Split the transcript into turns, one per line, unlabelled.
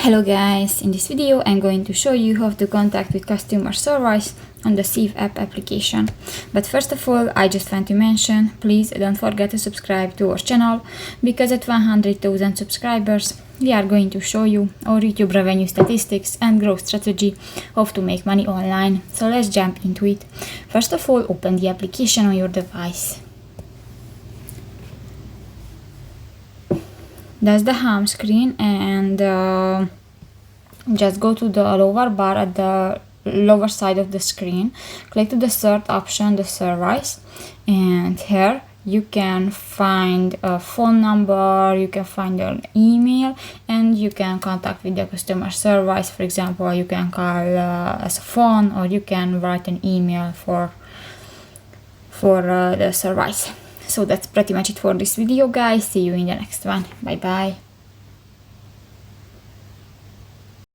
Hello guys, in this video I'm going to show you how to contact with customer service on the CEWE App application. But first of all, I just want to mention, please don't forget to subscribe to our channel, because at 100,000 subscribers we are going to show you our YouTube revenue statistics and growth strategy, how to make money online. So let's jump into it. First of all, open the application on your device. That's the home screen, and just go to the lower bar at the lower side of the screen. Click to the third option, the service, and here you can find a phone number, you can find an email, and you can contact with the customer service. For example, you can call as a phone, or you can write an email for the service. So that's pretty much it for this video, guys. See you in the next one. Bye bye.